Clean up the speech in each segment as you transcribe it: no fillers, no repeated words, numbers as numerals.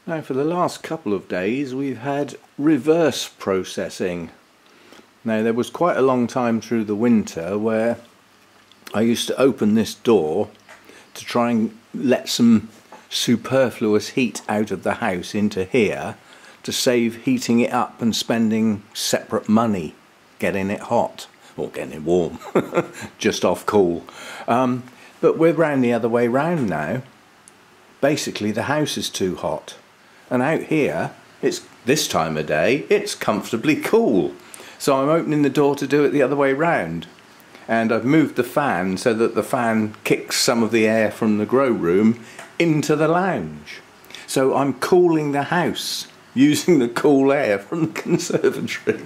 Now for the last couple of days we've had reverse processing. Now there was quite a long time through the winter where I used to open this door to try and let some superfluous heat out of the house into here to save heating it up and spending separate money getting it hot or getting it warm, just off cool. But we're round the other way round now. Basically the house is too hot. And out here, it's this time of day, it's comfortably cool. So I'm opening the door to do it the other way round. And I've moved the fan so that the fan kicks some of the air from the grow room into the lounge. So I'm cooling the house using the cool air from the conservatory.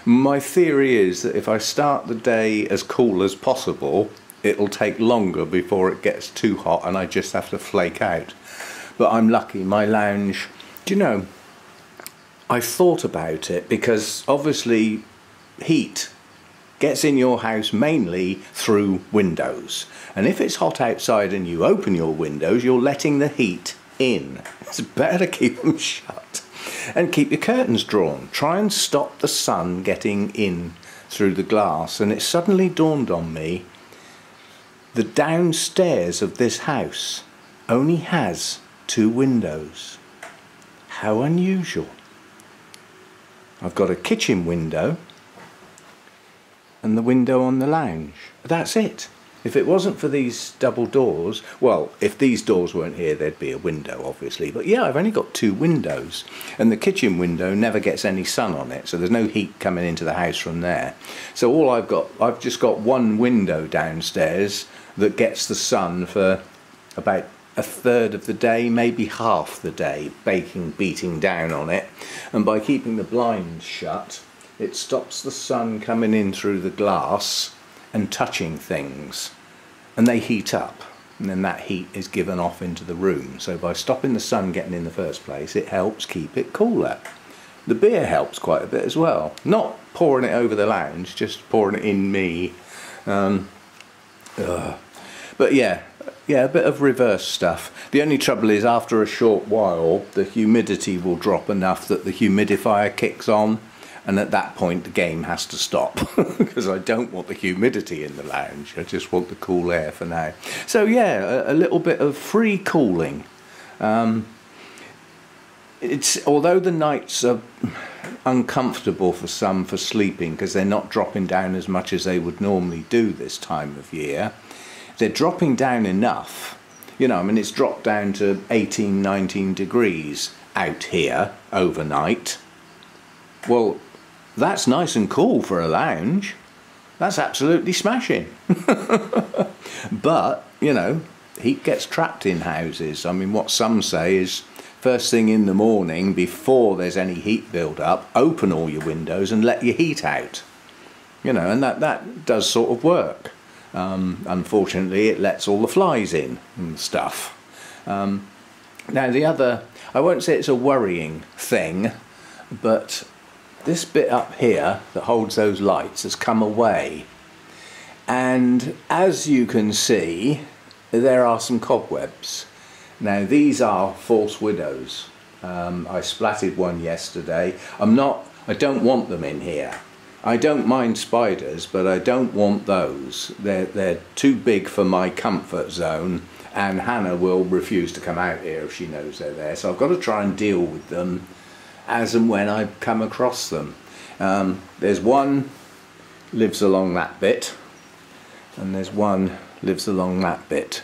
My theory is that if I start the day as cool as possible, it'll take longer before it gets too hot and I just have to flake out. But I'm lucky, my lounge, do you know, I thought about it because obviously heat gets in your house mainly through windows. And if it's hot outside and you open your windows, you're letting the heat in. It's better to keep them shut. And keep your curtains drawn. Try and stop the sun getting in through the glass. And it suddenly dawned on me, the downstairs of this house only has 2 windows. How unusual. I've got a kitchen window and the window on the lounge. That's it. If it wasn't for these double doors, well, if these doors weren't here, there'd be a window, obviously. But yeah, I've only got 2 windows. And the kitchen window never gets any sun on it, so there's no heat coming into the house from there. So all I've just got 1 window downstairs that gets the sun for about 1/3 of the day, maybe half the day, beating down on it. And by keeping the blinds shut, it stops the sun coming in through the glass and touching things, and they heat up, and then that heat is given off into the room. So by stopping the sun getting in the first place, it helps keep it cooler. The beer helps quite a bit as well. Not pouring it over the lounge, just pouring it in me. But yeah, a bit of reverse stuff. The only trouble is after a short while the humidity will drop enough that the humidifier kicks on, and at that point the game has to stop because I don't want the humidity in the lounge. I just want the cool air for now. So yeah, a little bit of free cooling. Although the nights are uncomfortable for some for sleeping because they're not dropping down as much as they would normally do this time of year, they're dropping down enough. You know, I mean, it's dropped down to 18, 19 degrees out here overnight. Well, that's nice and cool for a lounge. That's absolutely smashing. But, you know, heat gets trapped in houses. I mean, what some say is first thing in the morning, before there's any heat build up, open all your windows and let your heat out. You know, and that does sort of work. Unfortunately, it lets all the flies in and stuff. Now the other, I won't say it's a worrying thing, but this bit up here that holds those lights has come away, and as you can see there are some cobwebs. Now these are false widows. I splatted one yesterday. I don't want them in here. I don't mind spiders, but I don't want those. They're too big for my comfort zone, and Hannah will refuse to come out here if she knows they're there, so I've got to try and deal with them as and when I come across them. There's one lives along that bit, and there's one lives along that bit,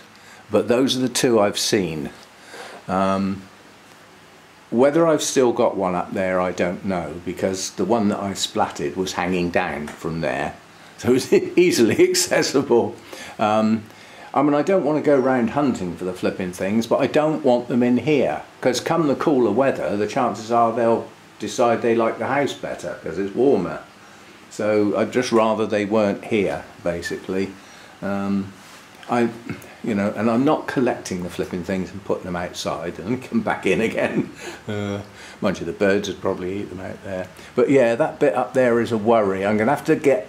but those are the 2 I've seen. Whether I've still got one up there I don't know, because the one that I splatted was hanging down from there, so it was easily accessible. I mean, I don't want to go round hunting for the flipping things, but I don't want them in here, because come the cooler weather, the chances are they'll decide they like the house better because it's warmer. So I'd just rather they weren't here, basically. You know, and I'm not collecting the flipping things and putting them outside and come back in again. Mind you, the birds would probably eat them out there. But yeah, that bit up there is a worry. I'm going to have to get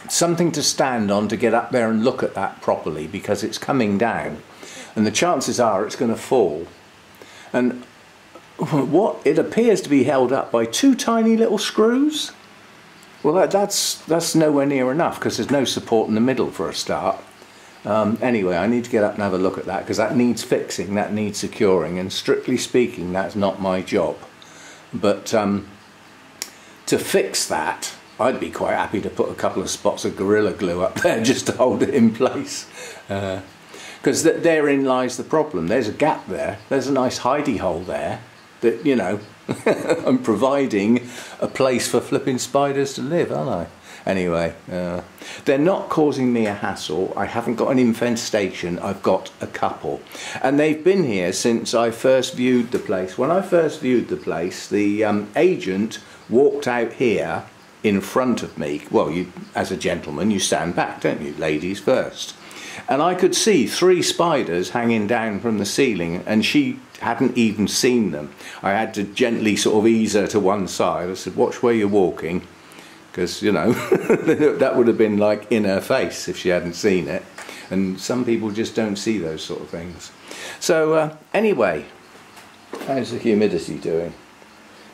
something to stand on to get up there and look at that properly, because it's coming down and the chances are it's going to fall. And what it appears to be held up by two tiny little screws. Well, that's nowhere near enough because there's no support in the middle for a start. Anyway, I need to get up and have a look at that because that needs fixing, that needs securing, and strictly speaking, that's not my job. But to fix that, I'd be quite happy to put a couple of spots of Gorilla Glue up there just to hold it in place. Because therein lies the problem. There's a gap there. There's a nice hidey hole there that, you know, I'm providing a place for flipping spiders to live, aren't I? Anyway, they're not causing me a hassle. I haven't got an infestation. I've got a couple. And they've been here since I first viewed the place. When I first viewed the place, the agent walked out here in front of me. Well, you, as a gentleman, you stand back, don't you? Ladies first. And I could see 3 spiders hanging down from the ceiling, and she hadn't even seen them. I had to gently sort of ease her to one side. I said, watch where you're walking, because, you know, that would have been like in her face if she hadn't seen it. And some people just don't see those sort of things. So anyway, how's the humidity doing?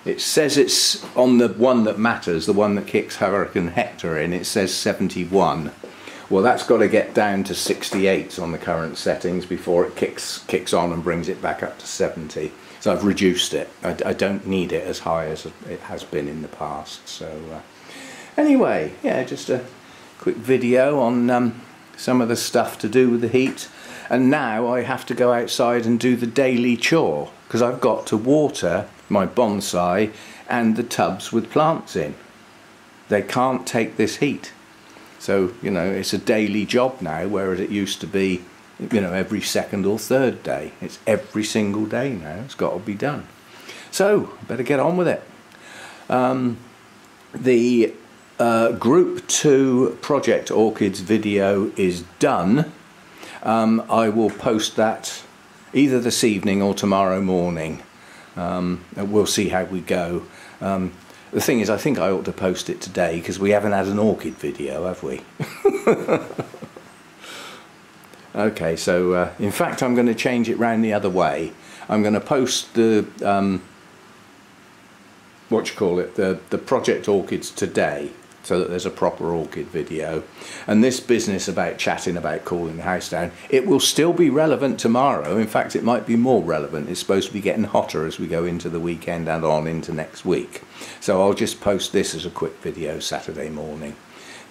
It says it's on the one that matters, the one that kicks Hurricane Hector in, it says 71. Well, that's got to get down to 68 on the current settings before it kicks on and brings it back up to 70. So I've reduced it. I don't need it as high as it has been in the past. So anyway, yeah, just a quick video on some of the stuff to do with the heat. And now I have to go outside and do the daily chore because I've got to water my bonsai and the tubs with plants in. They can't take this heat. So, you know, it's a daily job now, whereas it used to be, you know, every second or third day. It's every single day now. It's got to be done. So, better get on with it. The Group 2 Project Orchids video is done. I will post that either this evening or tomorrow morning. We'll see how we go. The thing is, I think I ought to post it today because we haven't had an orchid video, have we? Okay, so in fact I'm going to change it round the other way. I'm going to post the the Project Orchids today, so that there's a proper orchid video. And this business about chatting about cooling the house down, it will still be relevant tomorrow. In fact, it might be more relevant. It's supposed to be getting hotter as we go into the weekend and on into next week. So I'll just post this as a quick video Saturday morning.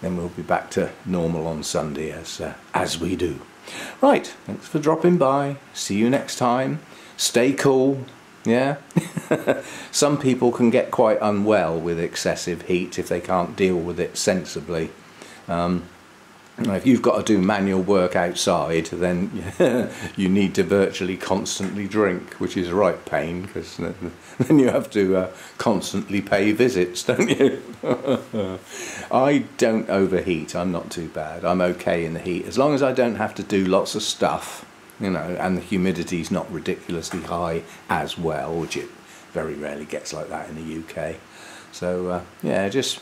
Then we'll be back to normal on Sunday as we do. Right, thanks for dropping by. See you next time. Stay cool. Yeah, some people can get quite unwell with excessive heat if they can't deal with it sensibly. If you've got to do manual work outside, then you need to virtually constantly drink, which is a right pain, because then you have to constantly pay visits, don't you? I don't overheat. I'm not too bad. I'm okay in the heat, as long as I don't have to do lots of stuff. You know, and the humidity's not ridiculously high as well, which it very rarely gets like that in the UK. So yeah, just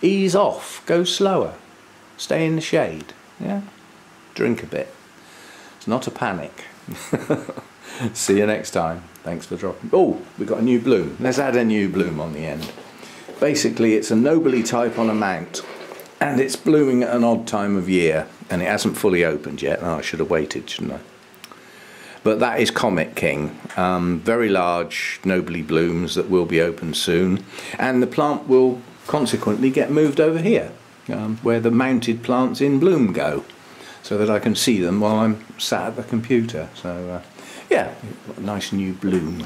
ease off, go slower, stay in the shade, yeah, drink a bit. It's not a panic. See you next time. Thanks for dropping. Oh, we've got a new bloom. Let's add a new bloom on the end. Basically, it's a nobly type on a mount, and it's blooming at an odd time of year. And it hasn't fully opened yet. Oh, I should have waited, shouldn't I? But that is Comet King. Very large, nobly blooms that will be open soon. And the plant will consequently get moved over here, where the mounted plants in bloom go, so that I can see them while I'm sat at the computer. So, yeah, got a nice new bloom.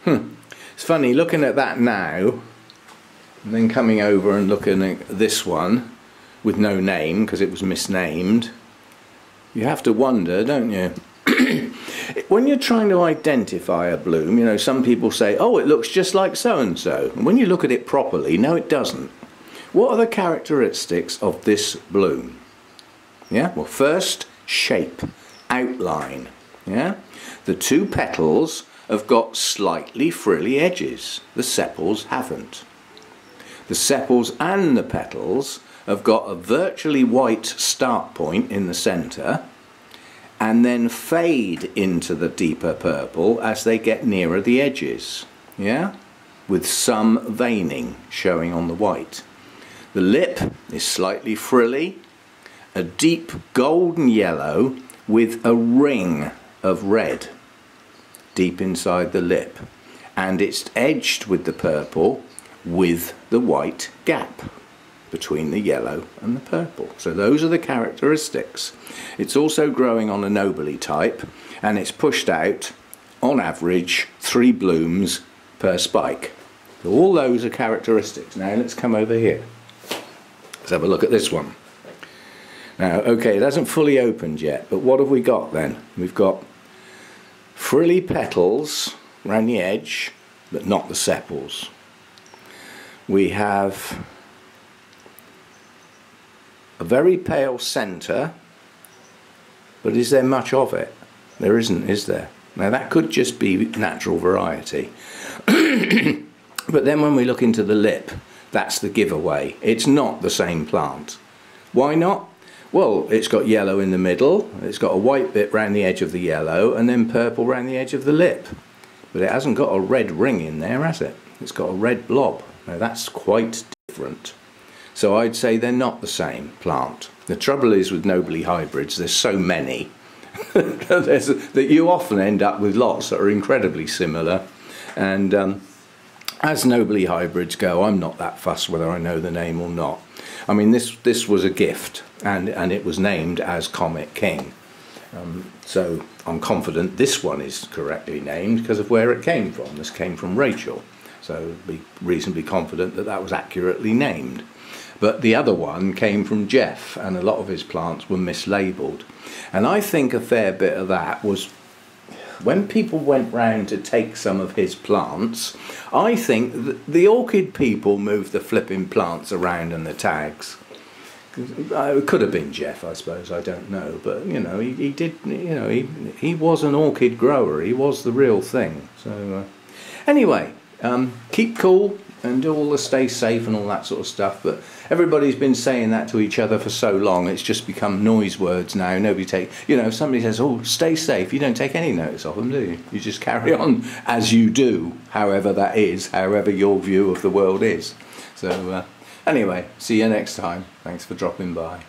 It's funny, looking at that now, and then coming over and looking at this one with no name because it was misnamed, you have to wonder, don't you? When you're trying to identify a bloom, you know, some people say, oh, it looks just like so-and-so. And when you look at it properly, no, it doesn't. What are the characteristics of this bloom? Yeah, well, first, shape, outline. Yeah, the 2 petals have got slightly frilly edges. The sepals haven't. The sepals and the petals have got a virtually white start point in the centre, and then fade into the deeper purple as they get nearer the edges, yeah, with some veining showing on the white. The lip is slightly frilly, a deep golden yellow with a ring of red deep inside the lip, and it's edged with the purple with the white gap between the yellow and the purple. So those are the characteristics. It's also growing on a nobly type, and it's pushed out on average 3 blooms per spike. So all those are characteristics. Now let's come over here. Let's have a look at this one. Now, okay, it hasn't fully opened yet, but what have we got then? We've got frilly petals around the edge, but not the sepals. We have a very pale centre, but is there much of it? There isn't, is there? Now that could just be natural variety. But then when we look into the lip, that's the giveaway. It's not the same plant. Why not? Well, it's got yellow in the middle, it's got a white bit round the edge of the yellow, and then purple round the edge of the lip. But it hasn't got a red ring in there, has it? It's got a red blob. Now that's quite different. So I'd say they're not the same plant. The trouble is with nobly hybrids, there's so many that you often end up with lots that are incredibly similar. And as nobly hybrids go, I'm not that fussed whether I know the name or not. I mean, this was a gift, and it was named as Comet King. So I'm confident this one is correctly named because of where it came from. This came from Rachel, so be reasonably confident that that was accurately named. But the other one came from Jeff, and a lot of his plants were mislabeled. And I think a fair bit of that was when people went round to take some of his plants. I think the orchid people moved the flipping plants around and the tags. It could have been Jeff, I suppose, I don't know, but you know, he did, you know, he was an orchid grower, he was the real thing. So anyway, keep cool and do all the stay safe and all that sort of stuff, but everybody's been saying that to each other for so long, it's just become noise words now. Nobody take, you know, if somebody says, oh, stay safe, you don't take any notice of them, do you? You just carry on as you do, however that is, however your view of the world is. So anyway, see you next time. Thanks for dropping by.